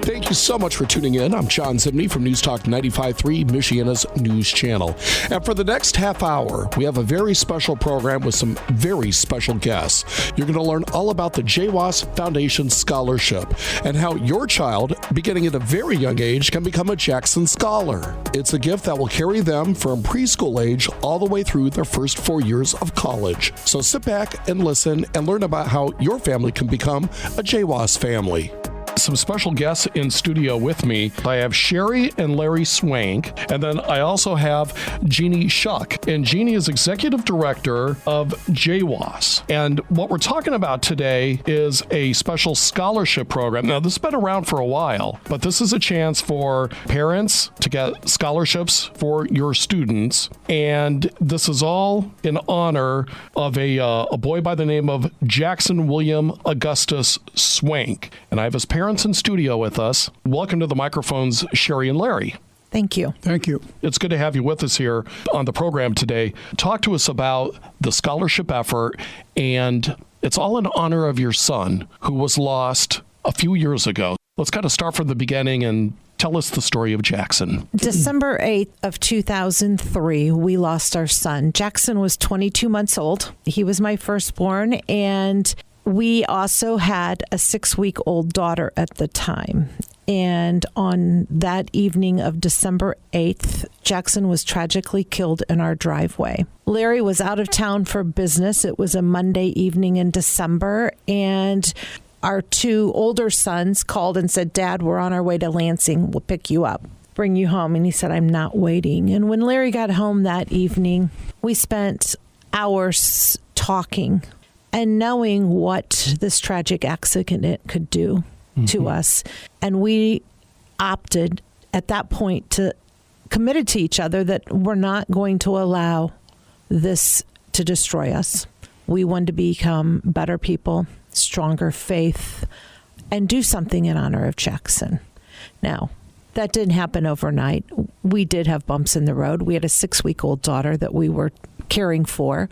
Thank you so much for tuning in. I'm John Zimney from News Talk 95.3, Michiana's news channel. And for the next half hour, we have a very special program with some very special guests. You're going to learn all about the JWAS Foundation Scholarship and how your child, beginning at a very young age, can become a Jackson Scholar. It's a gift that will carry them from preschool age all the way through their first 4 years of college. So sit back and listen and learn about how your family can become a JWAS family. Some special guests in studio with me. I have Sherry and Larry Swank, and then I also have Jeannie Shuck. And Jeannie is Executive Director of JWAS. And what we're talking about today is a special scholarship program. Now, this has been around for a while, but this is a chance for parents to get scholarships for your students. And this is all in honor of a boy by the name of Jackson William Augustus Swank. And I have his parents in studio with us. Welcome to the microphones, Sherry and Larry. Thank you. Thank you. It's good to have you with us here on the program today. Talk to us about the scholarship effort, and it's all in honor of your son, who was lost a few years ago. Let's kind of start from the beginning and tell us the story of Jackson. December 8th of 2003, we lost our son. Jackson was 22 months old. He was my firstborn, and we also had a 6-week-old daughter at the time. And on that evening of December 8th, Jackson was tragically killed in our driveway. Larry was out of town for business. It was a Monday evening in December, and our 2 older sons called and said, "Dad, we're on our way to Lansing. We'll pick you up, bring you home." And he said, "I'm not waiting." And when Larry got home that evening, we spent hours talking and knowing what this tragic accident could do to us. And we opted at that point to committed to each other that we're not going to allow this to destroy us. We wanted to become better people, stronger faith, and do something in honor of Jackson. Now, that didn't happen overnight. We did have bumps in the road. We had a 6-week-old daughter that we were caring for.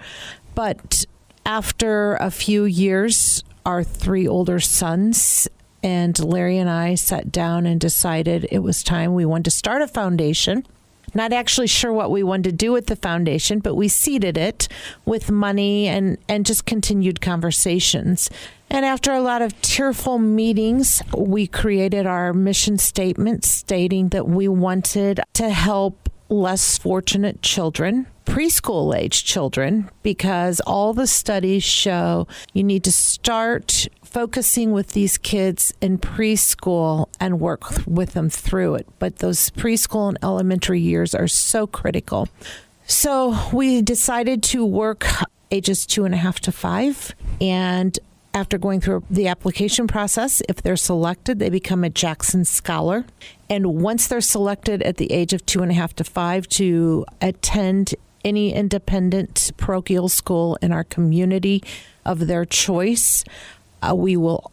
But after a few years, our 3 older sons and Larry and I sat down and decided it was time. We wanted to start a foundation. Not actually sure what we wanted to do with the foundation, but we seeded it with money and just continued conversations. And after a lot of tearful meetings, we created our mission statement stating that we wanted to help less fortunate children, preschool age children, because all the studies show you need to start focusing with these kids in preschool and work with them through it. But those preschool and elementary years are so critical. So we decided to work ages 2.5 to 5. And after going through the application process, if they're selected, they become a Jackson Scholar. And once they're selected at the age of 2.5 to 5 to attend any independent parochial school in our community of their choice, we will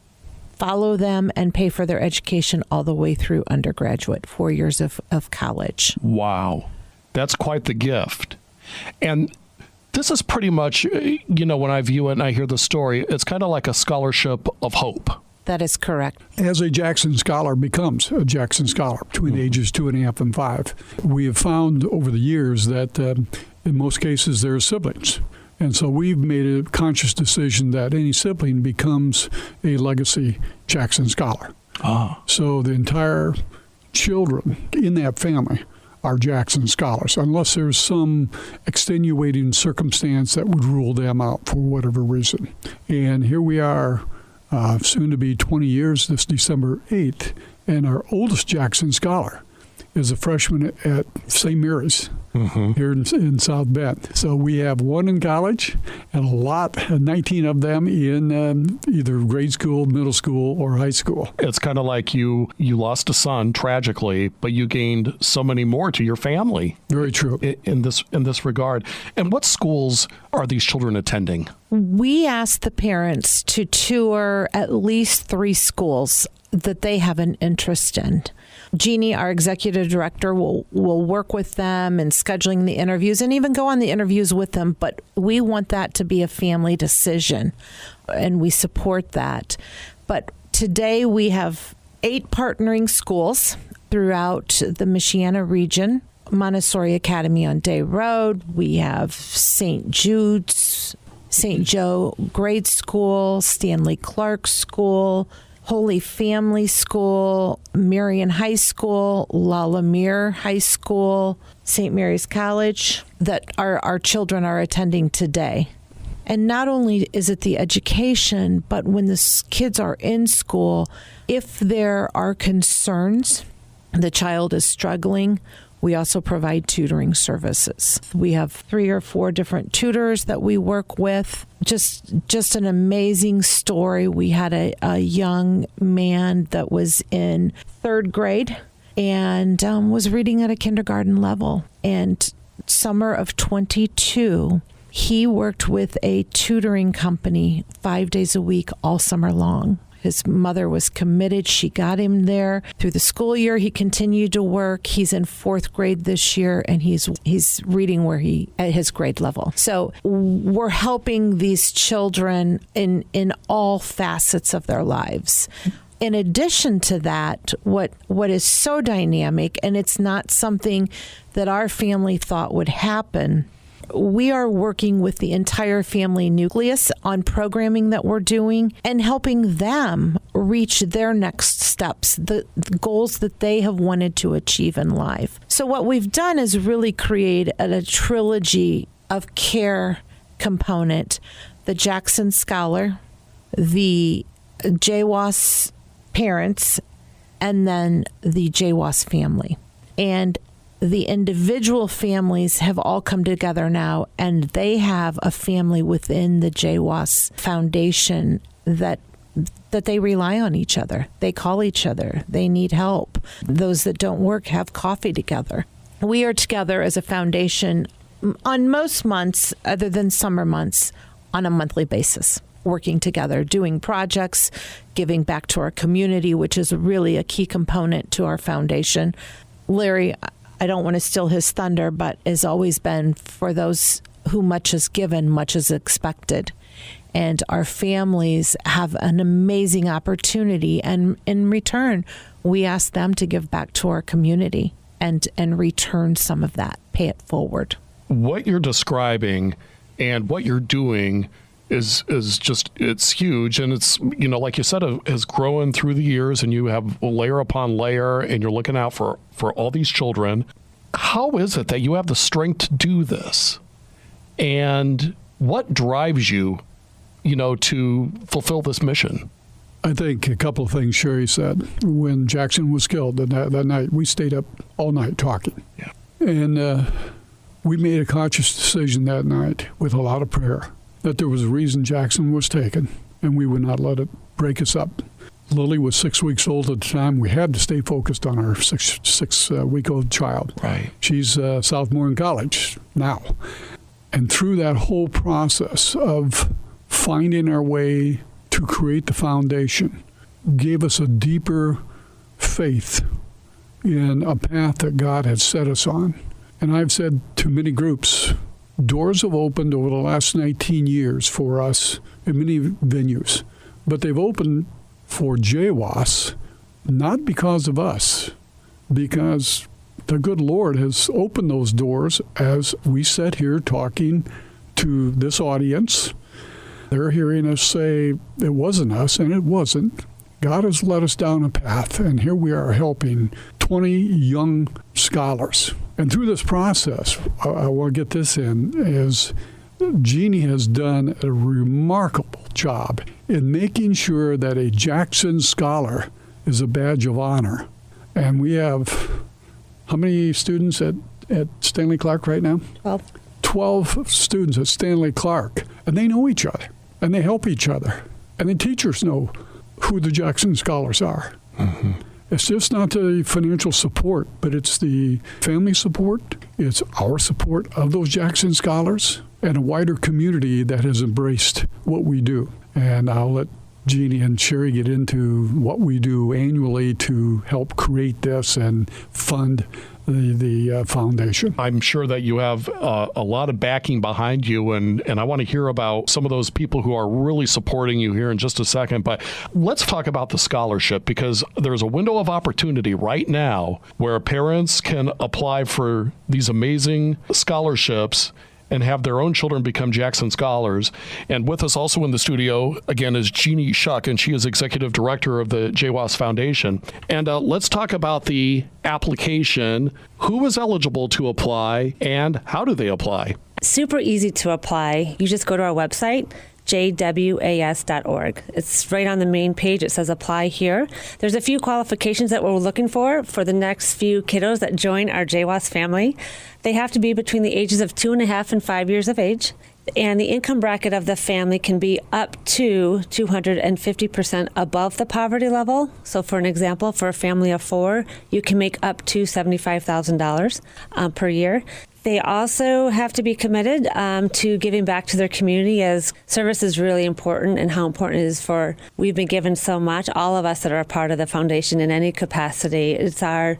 follow them and pay for their education all the way through undergraduate, 4 years of college. Wow. That's quite the gift. And this is pretty much, when I view it and I hear the story, it's kind of like a scholarship of hope. That is correct. As a Jackson Scholar becomes a Jackson Scholar between ages 2.5 and 5, we have found over the years that in most cases there are siblings. And so we've made a conscious decision that any sibling becomes a legacy Jackson Scholar. So the entire children in that family are Jackson Scholars, unless there's some extenuating circumstance that would rule them out for whatever reason. And here we are, soon to be 20 years this December 8th, and our oldest Jackson Scholar is a freshman at St. Mary's here in South Bend. So we have one in college and 19 of them in either grade school, middle school, or high school. It's kind of like you lost a son tragically, but you gained so many more to your family. Very true. In this regard. And what schools are these children attending? We asked the parents to tour at least 3 schools that they have an interest in. Jeannie, our executive director, will work with them and scheduling the interviews and even go on the interviews with them. But we want that to be a family decision, and we support that. But today we have 8 partnering schools throughout the Michiana region. Montessori Academy on Day Road. We have St. Jude's, St. Joe Grade School, Stanley Clark School, Holy Family School, Marion High School, La Lemire High School, St. Mary's College that our children are attending today. And not only is it the education, but when the kids are in school, if there are concerns, the child is struggling, we also provide tutoring services. We have 3 or 4 different tutors that we work with. Just an amazing story. We had a young man that was in 3rd grade and was reading at a kindergarten level. And summer of 22, he worked with a tutoring company 5 days a week all summer long. His mother was committed. She got him there. Through the school year, he continued to work. He's in 4th grade this year, and he's reading at his grade level. So we're helping these children in all facets of their lives. In addition to that, what is so dynamic, and it's not something that our family thought would happen, we are working with the entire family nucleus on programming that we're doing and helping them reach their next steps, the goals that they have wanted to achieve in life. So what we've done is really create a trilogy of care component: the Jackson Scholar, the JWAS parents, and then the JWAS family. And the individual families have all come together now, and they have a family within the JWAS Foundation that they rely on each other. They call each other. They need help. Those that don't work have coffee together. We are together as a foundation on most months, other than summer months, on a monthly basis, working together, doing projects, giving back to our community, which is really a key component to our foundation. Larry, I don't want to steal his thunder, but has always been, for those who much is given, much is expected. And our families have an amazing opportunity. And in return, we ask them to give back to our community and return some of that, pay it forward. What you're describing and what you're doing is just, it's huge. And it's, like you said, it has grown through the years, and you have layer upon layer, and you're looking out for all these children. How is it that you have the strength to do this? And what drives you, to fulfill this mission? I think a couple of things Sherry said. When Jackson was killed that night, we stayed up all night talking. Yeah. And we made a conscious decision that night with a lot of prayer that there was a reason Jackson was taken, and we would not let it break us up. Lily was 6 weeks old at the time. We had to stay focused on our six-week-old child. Right. She's a sophomore in college now. And through that whole process of finding our way to create the foundation, gave us a deeper faith in a path that God had set us on. And I've said to many groups, doors have opened over the last 19 years for us in many venues, but they've opened for JWAS not because of us, because the good Lord has opened those doors as we sit here talking to this audience. They're hearing us say it wasn't us, and it wasn't. God has led us down a path, and here we are helping 20 young scholars. And through this process, I want to get this in, is Jeannie has done a remarkable job in making sure that a Jackson Scholar is a badge of honor. And we have, how many students at Stanley Clark right now? 12. 12 students at Stanley Clark. And they know each other, and they help each other. And the teachers know who the Jackson Scholars are. Mm-hmm. It's just not the financial support, but it's the family support. It's our support of those Jackson Scholars and a wider community that has embraced what we do. And I'll let Jeannie and Sherry get into what we do annually to help create this and fund the foundation. I'm sure that you have a lot of backing behind you, and I want to hear about some of those people who are really supporting you here in just a second. But let's talk about the scholarship, because there's a window of opportunity right now where parents can apply for these amazing scholarships and have their own children become Jackson Scholars. And with us also in the studio, again, is Jeannie Shuck, and she is Executive Director of the JWAS Foundation. And let's talk about the application. Who is eligible to apply, and how do they apply? Super easy to apply. You just go to our website, JWAS.org. It's right on the main page. It says apply here. There's a few qualifications that we're looking for the next few kiddos that join our JWAS family. They have to be between the ages of 2.5 and 5 years of age. And the income bracket of the family can be up to 250% above the poverty level. So for an example, for a family of 4, you can make up to $75,000 per year. They also have to be committed to giving back to their community, as service is really important, and how important it is we've been given so much, all of us that are a part of the foundation in any capacity. It's our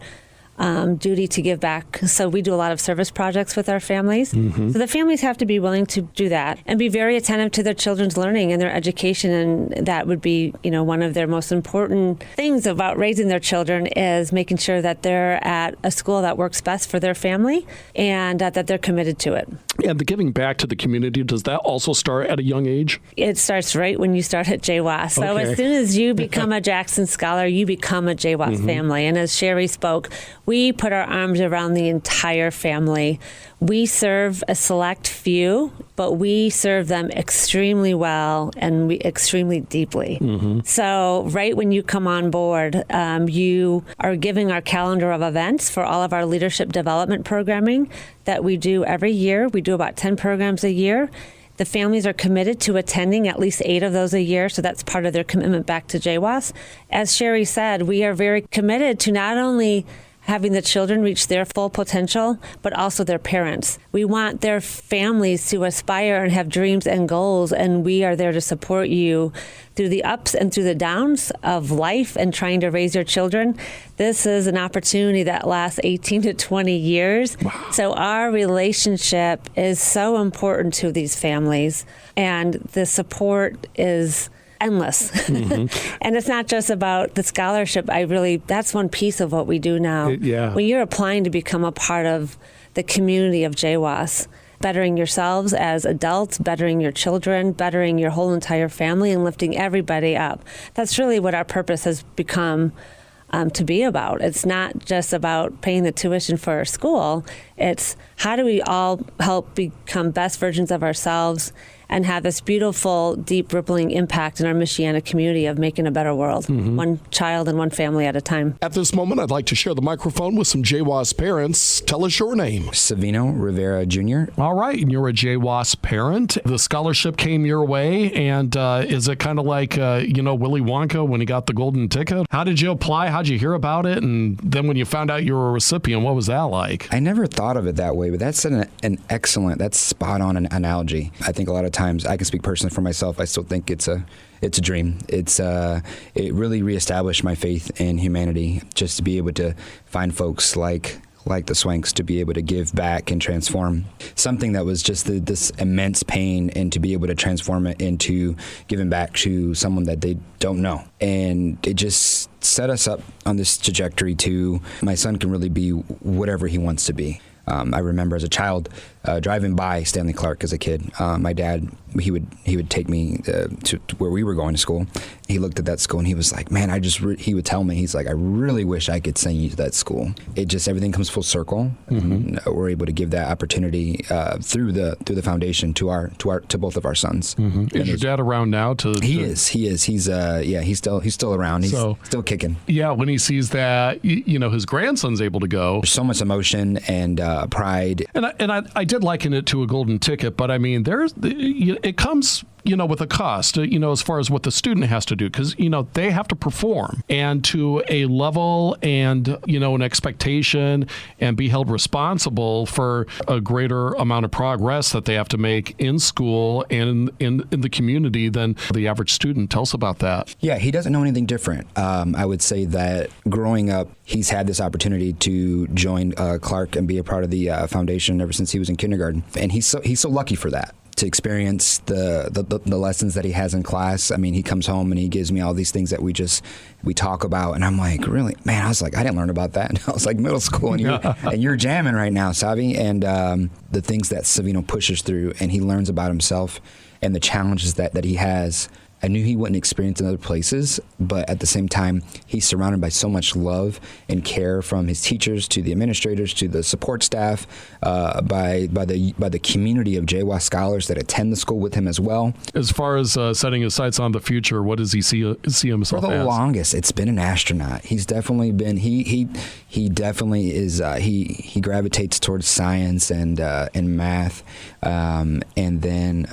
duty to give back. So we do a lot of service projects with our families. Mm-hmm. So the families have to be willing to do that and be very attentive to their children's learning and their education. And that would be, one of their most important things about raising their children is making sure that they're at a school that works best for their family and that they're committed to it. And the giving back to the community, does that also start at a young age? It starts right when you start at JWAS. So okay. As soon as you become a Jackson Scholar, you become a JWAS mm-hmm. family. And as Sherry spoke, we put our arms around the entire family. We serve a select few, but we serve them extremely well and extremely deeply. Mm-hmm. So right when you come on board, you are giving our calendar of events for all of our leadership development programming that we do every year. We do about 10 programs a year. The families are committed to attending at least 8 of those a year, so that's part of their commitment back to JWAS. As Sherry said, we are very committed to not only having the children reach their full potential, but also their parents. We want their families to aspire and have dreams and goals, and we are there to support you through the ups and through the downs of life and trying to raise your children. This is an opportunity that lasts 18 to 20 years. Wow. So our relationship is so important to these families, and the support is endless. Mm-hmm. And it's not just about the scholarship. That's one piece of what we do now. Yeah. When you're applying to become a part of the community of JWAS, bettering yourselves as adults, bettering your children, bettering your whole entire family, and lifting everybody up. That's really what our purpose has become to be about. It's not just about paying the tuition for our school. It's how do we all help become best versions of ourselves and have this beautiful, deep, rippling impact in our Michiana community of making a better world, mm-hmm. one child and one family at a time. At this moment, I'd like to share the microphone with some JWAS parents. Tell us your name. Savino Rivera Jr. All right, and you're a JWAS parent. The scholarship came your way, and is it kind of like, Willy Wonka when he got the golden ticket? How did you apply? How'd you hear about it? And then when you found out you were a recipient, what was that like? I never thought of it that way, but that's an excellent, that's spot on an analogy. I think a lot of times, I can speak personally for myself, I still think it's a dream. It really reestablished my faith in humanity, just to be able to find folks like the Swanks to be able to give back and transform something that was just this immense pain, and to be able to transform it into giving back to someone that they don't know. And it just set us up on this trajectory to my son can really be whatever he wants to be. I remember as a child driving by Stanley Clark as a kid. My dad, he would take me to where we were going to school. He looked at that school and he was like, man, he would tell me, he's like, I really wish I could send you to that school. It just, everything comes full circle. Mm-hmm. And we're able to give that opportunity through the foundation to both of our sons. Mm-hmm. Is your dad around now? He is. He's still around. He's still kicking. Yeah. When he sees that, his grandson's able to go. There's so much emotion and pride. And I did liken it to a golden ticket, but I mean, it comes with a cost, as far as what the student has to do, because, they have to perform and to a level and, an expectation and be held responsible for a greater amount of progress that they have to make in school and in the community than the average student. Tell us about that. Yeah, he doesn't know anything different. I would say that growing up, he's had this opportunity to join Clark and be a part of the foundation ever since he was in kindergarten. And he's so lucky for that, to experience the lessons that he has in class. I mean, he comes home and he gives me all these things that we talk about, and I'm like, really, man? I was like, I didn't learn about that. And I was like, middle school, and you're jamming right now, Savi. And the things that Savino pushes through, and he learns about himself and the challenges that he has. I knew he wouldn't experience in other places, but at the same time, he's surrounded by so much love and care from his teachers to the administrators to the support staff, by the community of JWAS scholars that attend the school with him as well. As far as setting his sights on the future, what does he see himself For the as? longest, it's been an astronaut. He's definitely been. He definitely is. He gravitates towards science and math, and then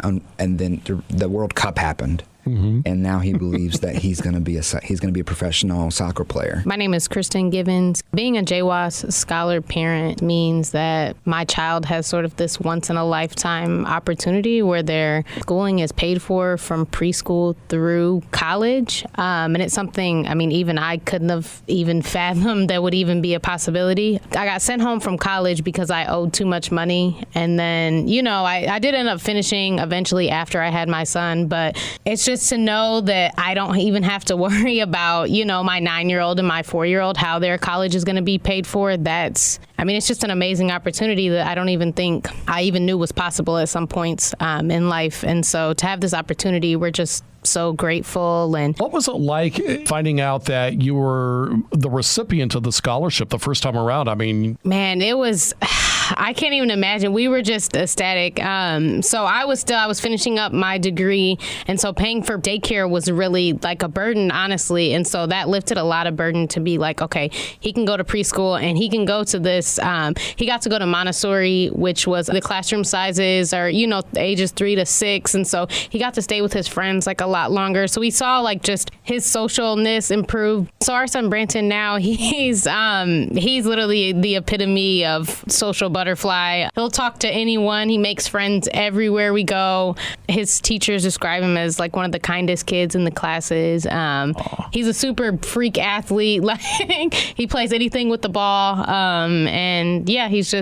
the World Cup happened. Mm-hmm. And now he believes that he's going to be a professional soccer player. My name is Kristen Givens. Being a JWAS scholar parent means that my child has sort of this once-in-a-lifetime opportunity where their schooling is paid for from preschool through college. And it's something, even I couldn't have even fathomed that would even be a possibility. I got sent home from college because I owed too much money. And then, I did end up finishing eventually after I had my son, but it's just to know that I don't even have to worry about, my 9-year-old and my 4-year-old, how their college is going to be paid for. It's just an amazing opportunity that I don't even think I even knew was possible at some points in life. And so to have this opportunity, we're just so grateful. And what was it like finding out that you were the recipient of the scholarship the first time around? Man, it was, I can't even imagine. We were just ecstatic. So I was finishing up my degree. And so paying for daycare was really like a burden, honestly. And so that lifted a lot of burden to be like, okay, he can go to preschool and he can go to this. He got to go to Montessori, which was the classroom sizes are, ages 3 to 6. And so he got to stay with his friends like a lot longer. So we saw like just his socialness improve. So our son Branton now, he's literally the epitome of social butterfly. He'll talk to anyone. He makes friends everywhere we go. His teachers describe him as like one of the kindest kids in the classes. He's a super freak athlete. Like he plays anything with the ball. And yeah, he's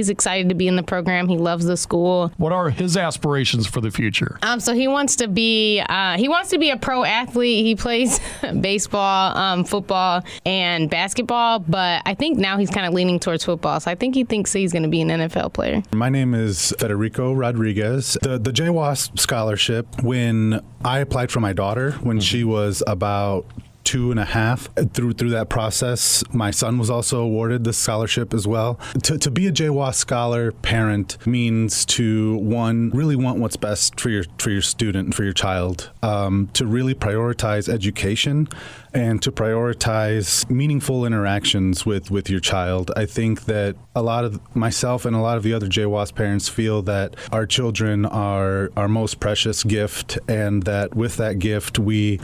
excited to be in the program. He loves the school. What are his aspirations for the future? So he wants to be a pro athlete. He plays baseball, football, and basketball, but I think now he's kind of leaning towards football. So I think he thinks he's going to be an NFL player. My name is Federico Rodriguez. The JWAS Scholarship, when I applied for my daughter when she was about 2.5. Through that process, my son was also awarded the scholarship as well. To be a JWAS scholar parent means to, one, really want what's best for your student, for your child, to really prioritize education and to prioritize meaningful interactions with your child. I think that a lot of myself and a lot of the other JWAS parents feel that our children are our most precious gift, and that with that gift, we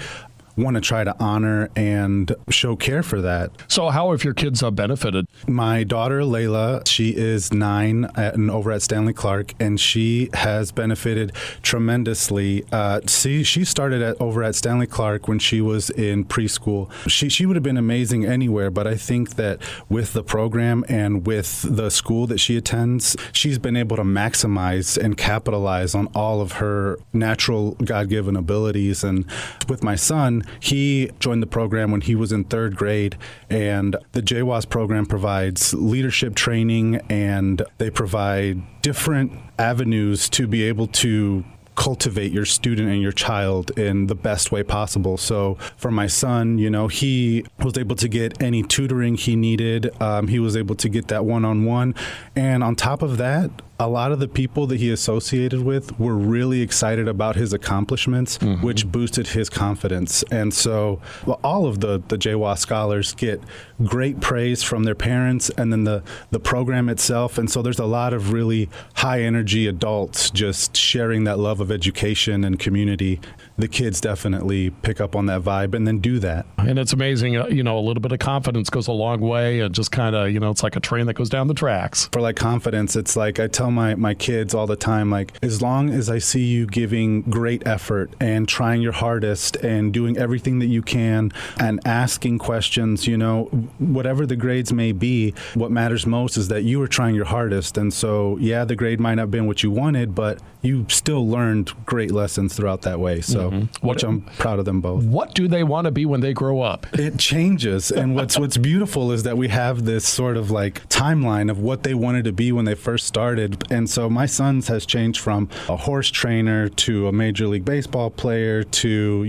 want to try to honor and show care for that. So how have your kids benefited? My daughter, Layla, she is 9 over at Stanley Clark, and she has benefited tremendously. She started over at Stanley Clark when she was in preschool. She would have been amazing anywhere, but I think that with the program and with the school that she attends, she's been able to maximize and capitalize on all of her natural God-given abilities. And with my son, he joined the program when he was in 3rd grade, and the JWAS program provides leadership training, and they provide different avenues to be able to cultivate your student and your child in the best way possible. So for my son, he was able to get any tutoring he needed. He was able to get that one-on-one. And on top of that, a lot of the people that he associated with were really excited about his accomplishments, which boosted his confidence. And so all of the JWAS scholars get great praise from their parents and then the program itself. And so there's a lot of really high energy adults just sharing that love of of education and community, the kids definitely pick up on that vibe and then do that. And it's amazing, a little bit of confidence goes a long way, and just kind of, it's like a train that goes down the tracks. For like confidence, it's like I tell my kids all the time, like, as long as I see you giving great effort and trying your hardest and doing everything that you can and asking questions, whatever the grades may be, what matters most is that you were trying your hardest. And so, yeah, the grade might not have been what you wanted, but you still learned great lessons throughout that way. So, which I'm proud of them both. What do they want to be when they grow up? It changes. And what's beautiful is that we have this sort of like timeline of what they wanted to be when they first started. And so my son's has changed from a horse trainer to a Major League Baseball player to,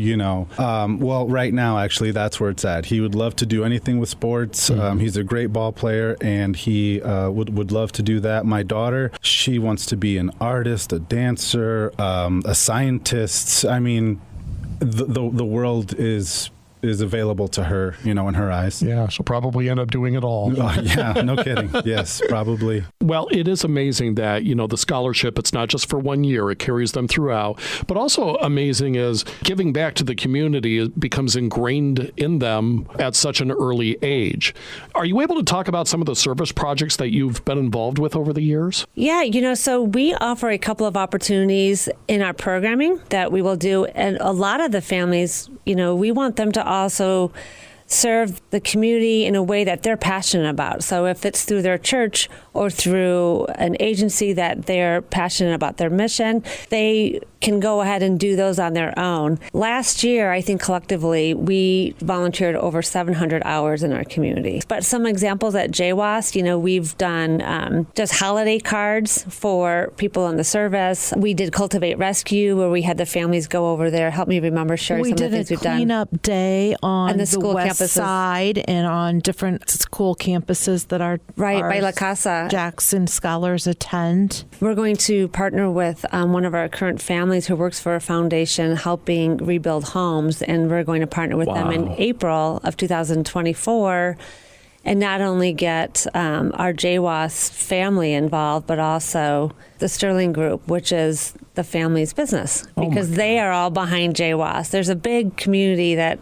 right now, actually, that's where it's at. He would love to do anything with sports. He's a great ball player, and he would love to do that. My daughter, she wants to be an artist, a dancer, a scientist. I mean, the world is available to her, in her eyes. Yeah, she'll probably end up doing it all. Yeah, no kidding. Yes, probably. Well, it is amazing that, the scholarship, it's not just for 1 year, it carries them throughout. But also amazing is giving back to the community becomes ingrained in them at such an early age. Are you able to talk about some of the service projects that you've been involved with over the years? Yeah, so we offer a couple of opportunities in our programming that we will do. And a lot of the families, we want them to also serve the community in a way that they're passionate about. So if it's through their church or through an agency that they're passionate about their mission, they can go ahead and do those on their own. Last year, I think collectively, we volunteered over 700 hours in our community. But some examples at JWAS, we've done just holiday cards for people in the service. We did Cultivate Rescue, where we had the families go over there. Help me remember, Sherry, some of the things we've done. We did a cleanup day on the school west campuses. side and on different school campuses that are by La Casa. Jackson scholars attend. We're going to partner with one of our current families who works for a foundation helping rebuild homes, and we're going to partner with them in April of 2024 and not only get our JWAS family involved, but also the Sterling Group, which is the family's business, because they are all behind JWAS. There's a big community that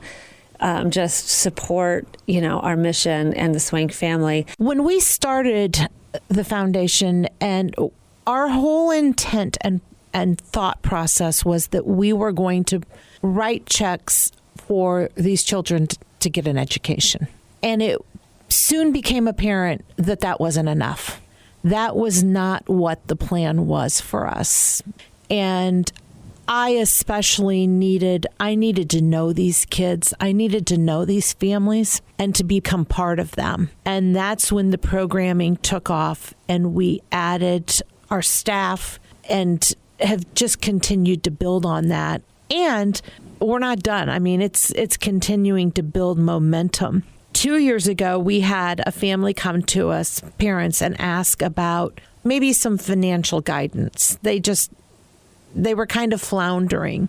just support, our mission and the Swank family. When we started the foundation, and our whole intent and thought process was that we were going to write checks for these children to get an education. And it soon became apparent that that wasn't enough. That was not what the plan was for us. And I especially needed to know these kids. I needed to know these families and to become part of them. And that's when the programming took off, and we added our staff and have just continued to build on that. And we're not done. I mean, it's continuing to build momentum. 2 years ago, we had a family come to us, parents, and ask about maybe some financial guidance. They were kind of floundering.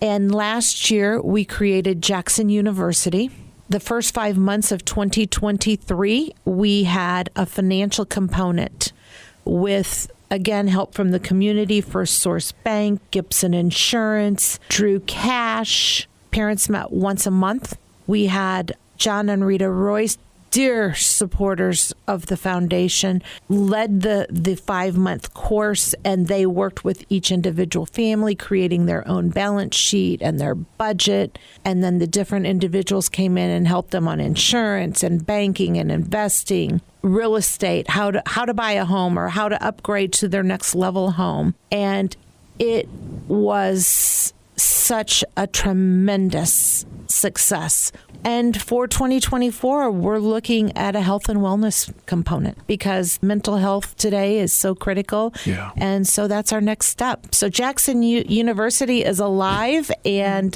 And last year, we created Jackson University. The first 5 months of 2023, we had a financial component with, again, help from the community, First Source Bank, Gibson Insurance, Drew Cash. Parents met once a month. We had John and Rita Royce, dear supporters of the foundation, led the 5-month course, and they worked with each individual family, creating their own balance sheet and their budget. And then the different individuals came in and helped them on insurance and banking and investing, real estate, how to buy a home or how to upgrade to their next level home. And it was such a tremendous success. And for 2024, we're looking at a health and wellness component, because mental health today is so critical. Yeah. And so that's our next step. So Jackson University is alive, and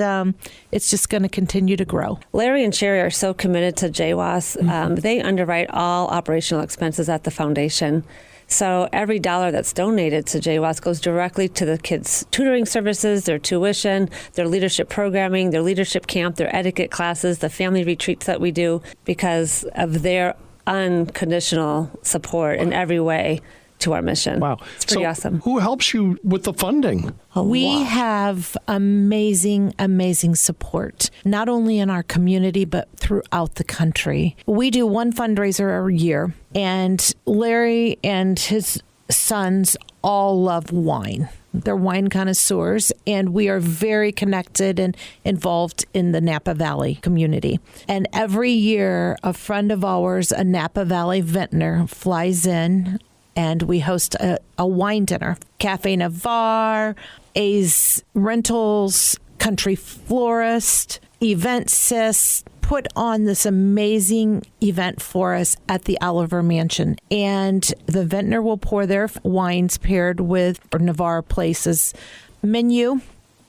it's just going to continue to grow. Larry and Sherry are so committed to JWAS. They underwrite all operational expenses at the foundation. So every dollar that's donated to JWAS goes directly to the kids' tutoring services, their tuition, their leadership programming, their leadership camp, their etiquette classes, the family retreats that we do, because of their unconditional support in every way to our mission. Wow. It's pretty So awesome. Who helps you with the funding? We have amazing, amazing support, not only in our community, but throughout the country. We do one fundraiser a year, and Larry and his sons all love wine. They're wine connoisseurs, and we are very connected and involved in the Napa Valley community. And every year, a friend of ours, a Napa Valley vintner, flies in, and we host a wine dinner. Cafe Navarre, A's Rentals, Country Florist, Event Sis put on this amazing event for us at the Oliver Mansion. And the vintner will pour their wines paired with Navarre Place's menu.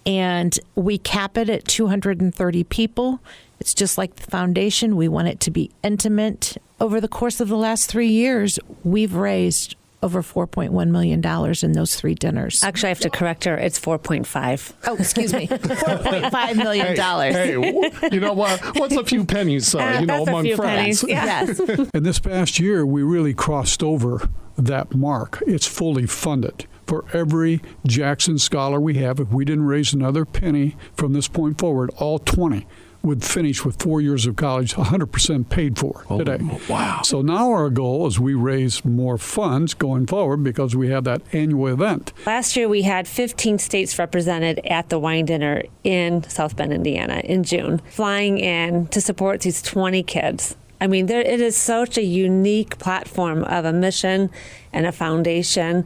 And we cap it at 230 people. It's just like the foundation. We want it to be intimate. Over the course of the last 3 years, we've raised over $4.1 million in those 3 dinners. Actually, I have to correct her. It's 4.5. Oh, excuse me. $4.5 million. Hey, you know what? What's a few pennies, That's among a few friends? pennies. Yeah. Yes. And this past year, we really crossed over that mark. It's fully funded. For every Jackson Scholar we have, if we didn't raise another penny from this point forward, all 20 would finish with 4 years of college 100% paid for today. Wow. So now our goal is we raise more funds going forward because we have that annual event. Last year, we had 15 states represented at the wine dinner in South Bend, Indiana in June, flying in to support these 20 kids. I mean, it is such a unique platform of a mission and a foundation.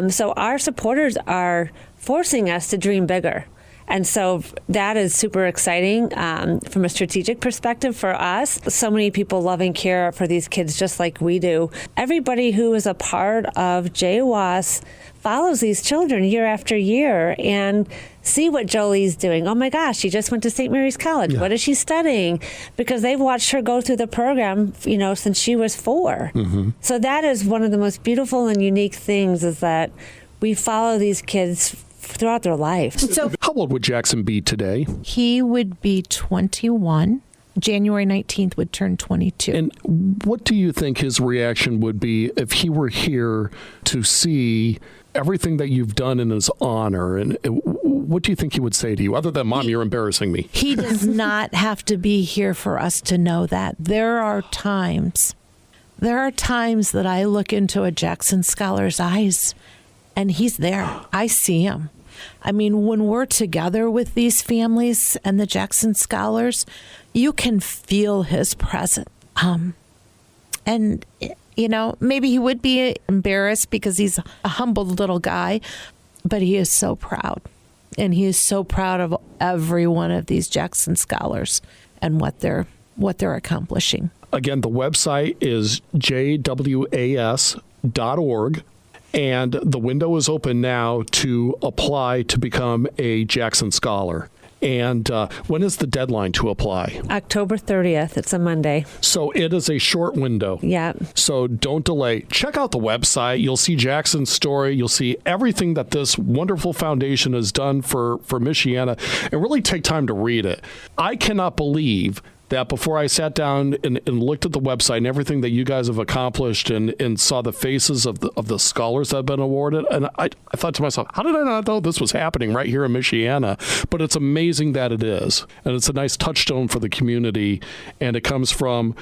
So our supporters are forcing us to dream bigger. And so that is super exciting from a strategic perspective for us. So many people love and care for these kids just like we do. Everybody who is a part of JWAS follows these children year after year and see what Jolie's doing. Oh my gosh, she just went to St. Mary's College. Yeah. What is she studying? Because they've watched her go through the program, since she was 4. Mm-hmm. So that is one of the most beautiful and unique things is that we follow these kids throughout their life. So, how old would Jackson be today? He would be 21. January 19th would turn 22. And what do you think his reaction would be if he were here to see everything that you've done in his honor? And what do you think he would say to you, other than, Mom, you're embarrassing me? He does not have to be here for us to know that. There are times that I look into a Jackson Scholar's eyes, and he's there. I see him. I mean, when we're together with these families and the Jackson Scholars, you can feel his presence. And, maybe he would be embarrassed because he's a humble little guy, but he is so proud. And he is so proud of every one of these Jackson Scholars and what they're accomplishing. Again, the website is JWAS.org. And the window is open now to apply to become a Jackson Scholar. And when is the deadline to apply? October 30th. It's a Monday. So it is a short window. Yeah. So don't delay. Check out the website. You'll see Jackson's story. You'll see everything that this wonderful foundation has done for Michiana, and really take time to read it. I cannot believe that before I sat down and looked at the website and everything that you guys have accomplished and saw the faces of the scholars that have been awarded, and I thought to myself, how did I not know this was happening right here in Michiana? But it's amazing that it is. And it's a nice touchstone for the community. And it comes from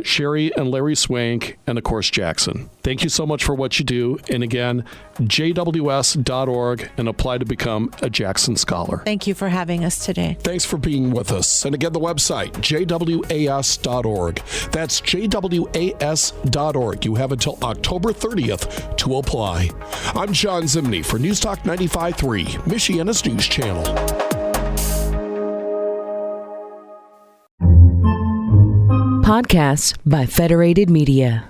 Sherry and Larry Swank and, of course, Jackson. Thank you so much for what you do. And again, JWS.org, and apply to become a Jackson Scholar. Thank you for having us today. Thanks for being with us. And again, the website, JWAS.org. That's JWAS.org. You have until October 30th to apply. I'm John Zimney for News Talk 95.3, Michiana's News Channel. Podcasts by Federated Media.